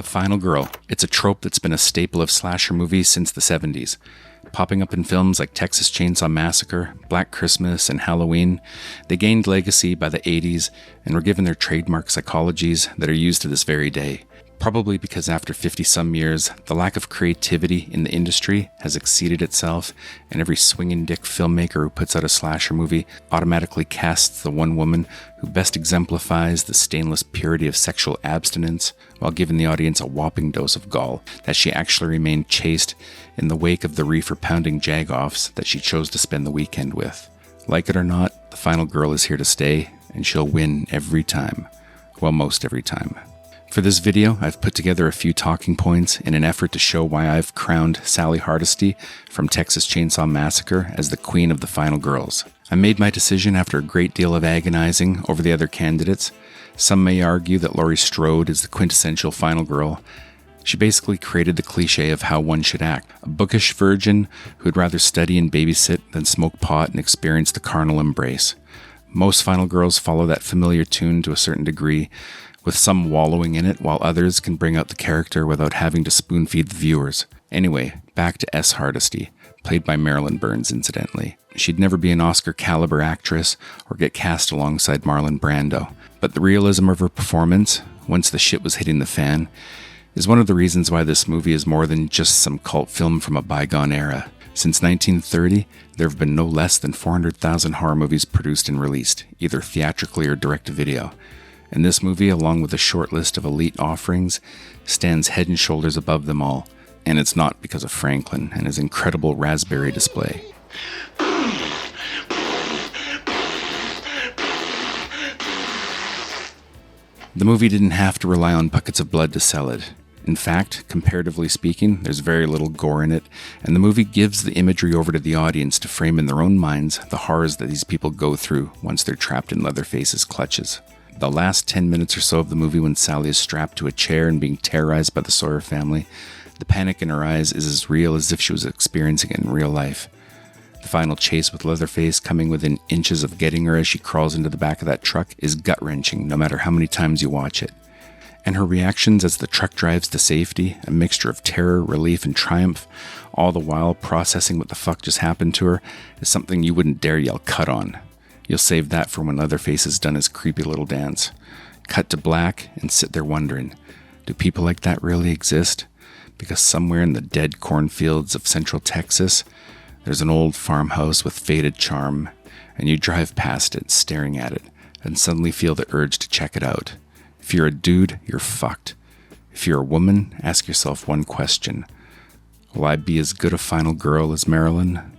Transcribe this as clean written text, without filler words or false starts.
final girl. It's a trope that's been a staple of slasher movies since the 70s. Popping up in films like Texas Chainsaw Massacre, Black Christmas, and Halloween, they gained legacy by the 80s and were given their trademark psychologies that are used to this very day. Probably because after 50-some years, the lack of creativity in the industry has exceeded itself, and every swinging dick filmmaker who puts out a slasher movie automatically casts the one woman who best exemplifies the stainless purity of sexual abstinence while giving the audience a whopping dose of gall that she actually remained chaste in the wake of the reefer-pounding jag-offs that she chose to spend the weekend with. Like it or not, the final girl is here to stay, and she'll win every time. Well, most every time. For this video, I've put together a few talking points in an effort to show why I've crowned Sally Hardesty from Texas Chainsaw Massacre as the queen of the final girls. I made my decision after a great deal of agonizing over the other candidates. Some may argue that Laurie Strode is the quintessential final girl. She basically created the cliche of how one should act. A bookish virgin who'd rather study and babysit than smoke pot and experience the carnal embrace. Most final girls follow that familiar tune to a certain degree, with some wallowing in it, while others can bring out the character without having to spoon-feed the viewers. Anyway, back to S. Hardesty, played by Marilyn Burns, incidentally. She'd never be an Oscar-caliber actress or get cast alongside Marlon Brando, but the realism of her performance, once the shit was hitting the fan, is one of the reasons why this movie is more than just some cult film from a bygone era. Since 1930, there have been no less than 400,000 horror movies produced and released, either theatrically or direct-to-video. And this movie, along with a short list of elite offerings, stands head and shoulders above them all. And it's not because of Franklin and his incredible raspberry display. The movie didn't have to rely on buckets of blood to sell it. In fact, comparatively speaking, there's very little gore in it, and the movie gives the imagery over to the audience to frame in their own minds the horrors that these people go through once they're trapped in Leatherface's clutches. The last 10 minutes or so of the movie, when Sally is strapped to a chair and being terrorized by the Sawyer family, the panic in her eyes is as real as if she was experiencing it in real life. The final chase with Leatherface coming within inches of getting her as she crawls into the back of that truck is gut-wrenching no matter how many times you watch it. And her reactions as the truck drives to safety, a mixture of terror, relief, and triumph, all the while processing what the fuck just happened to her, is something you wouldn't dare yell cut on. You'll save that for when Leatherface has done his creepy little dance. Cut to black and sit there wondering, do people like that really exist? Because somewhere in the dead cornfields of central Texas, there's an old farmhouse with faded charm, and you drive past it, staring at it, and suddenly feel the urge to check it out. If you're a dude, you're fucked. If you're a woman, ask yourself one question. Will I be as good a final girl as Marilyn?